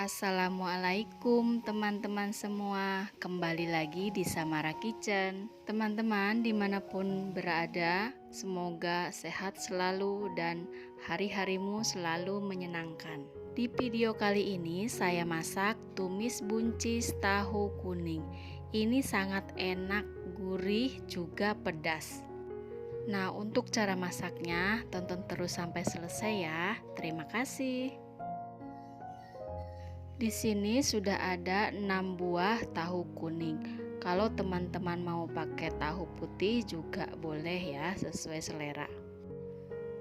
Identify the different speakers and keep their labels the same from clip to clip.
Speaker 1: Assalamualaikum teman-teman semua. Kembali lagi di Samara Kitchen. Teman-teman dimanapun berada, semoga sehat selalu dan hari-harimu selalu menyenangkan. Di video kali ini saya masak tumis buncis tahu kuning. Ini sangat enak, gurih, juga pedas. Nah, untuk cara masaknya tonton terus sampai selesai ya. Terima kasih. Di sini sudah ada 6 buah tahu kuning. Kalau teman-teman mau pakai tahu putih juga boleh ya, sesuai selera.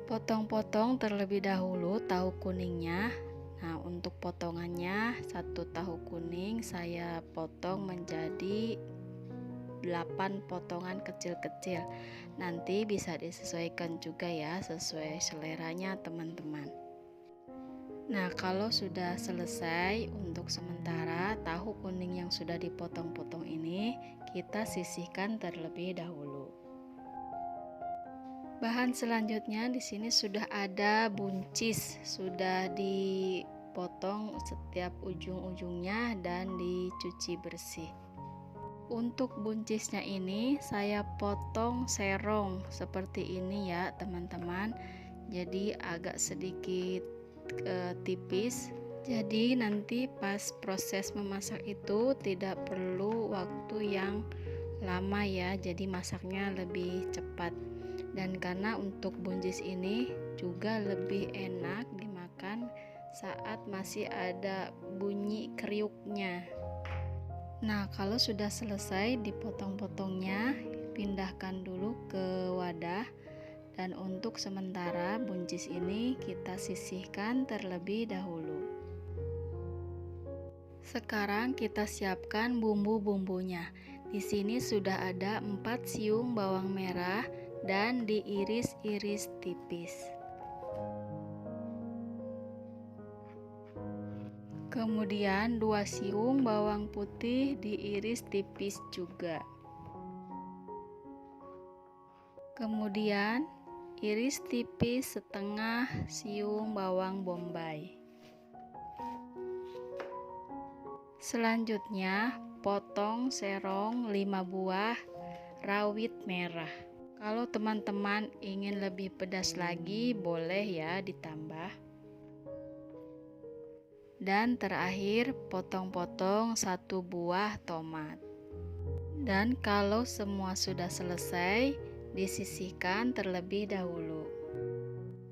Speaker 1: Potong-potong terlebih dahulu tahu kuningnya. Nah, untuk potongannya, satu tahu kuning saya potong menjadi 8 potongan kecil-kecil. Nanti bisa disesuaikan juga ya, sesuai seleranya teman-teman. Nah, kalau sudah selesai, untuk sementara tahu kuning yang sudah dipotong-potong ini kita sisihkan terlebih dahulu. Bahan selanjutnya di sini sudah ada buncis, sudah dipotong setiap ujung-ujungnya dan dicuci bersih. Untuk buncisnya ini saya potong serong seperti ini ya, teman-teman. Jadi agak sedikit tipis, jadi nanti pas proses memasak itu tidak perlu waktu yang lama ya, jadi masaknya lebih cepat. Dan karena untuk buncis ini juga lebih enak dimakan saat masih ada bunyi kriuknya. Nah, kalau sudah selesai dipotong-potongnya, pindahkan dulu ke wadah. Dan untuk sementara buncis ini kita sisihkan terlebih dahulu. Sekarang kita siapkan bumbu-bumbunya. Di sini sudah ada 4 siung bawang merah dan diiris-iris tipis. Kemudian 2 siung bawang putih diiris tipis juga. Kemudian iris tipis setengah siung bawang bombay. Selanjutnya potong serong 5 buah rawit merah. Kalau teman-teman ingin lebih pedas lagi boleh ya ditambah. Dan terakhir potong-potong 1 buah tomat. Dan kalau semua sudah selesai, disisihkan terlebih dahulu.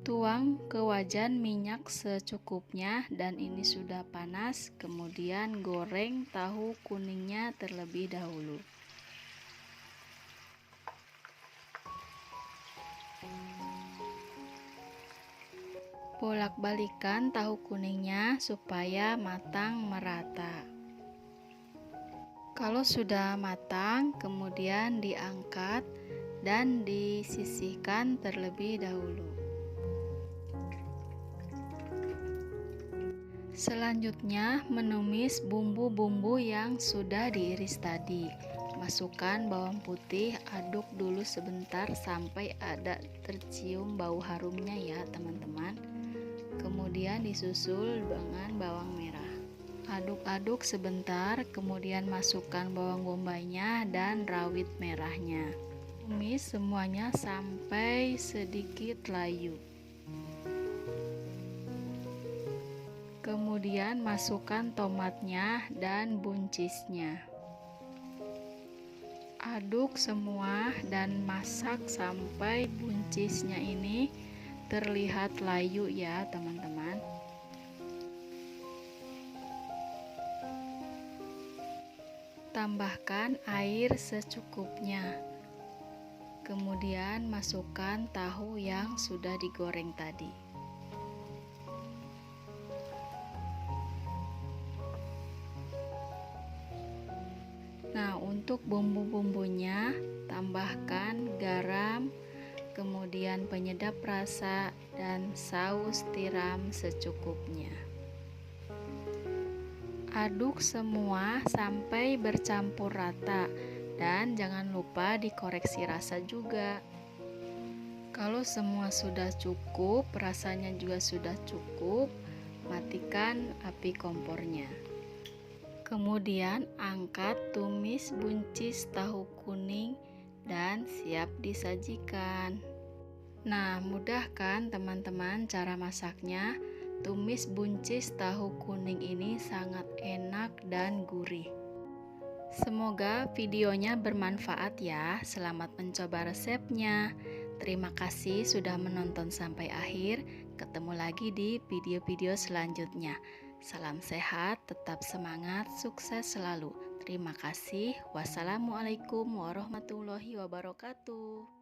Speaker 1: Tuang ke wajan minyak secukupnya dan ini sudah panas. Kemudian goreng tahu kuningnya terlebih dahulu. Bolak-balikan tahu kuningnya supaya matang merata. Kalau sudah matang, kemudian diangkat dan disisihkan terlebih dahulu. Selanjutnya menumis bumbu-bumbu yang sudah diiris tadi. Masukkan bawang putih, aduk dulu sebentar sampai ada tercium bau harumnya ya teman-teman. Kemudian disusul dengan bawang merah. Aduk-aduk sebentar, kemudian masukkan bawang bombaynya dan rawit merahnya. Tumis semuanya sampai sedikit layu. Kemudian masukkan tomatnya dan buncisnya. Aduk semua dan masak sampai buncisnya ini terlihat layu ya teman-teman. Tambahkan air secukupnya. Kemudian masukkan tahu yang sudah digoreng tadi. Nah, untuk bumbu-bumbunya tambahkan garam, kemudian penyedap rasa dan saus tiram secukupnya. Aduk semua sampai bercampur rata. Dan jangan lupa dikoreksi rasa juga. Kalau semua sudah cukup, rasanya juga sudah cukup, matikan api kompornya. Kemudian angkat tumis buncis tahu kuning dan siap disajikan. Nah, mudah kan teman-teman cara masaknya? Tumis buncis tahu kuning ini sangat enak dan gurih. Semoga videonya bermanfaat ya. Selamat mencoba resepnya. Terima kasih sudah menonton sampai akhir. Ketemu lagi di video-video selanjutnya. Salam sehat, tetap semangat, sukses selalu. Terima kasih. Wassalamualaikum warahmatullahi wabarakatuh.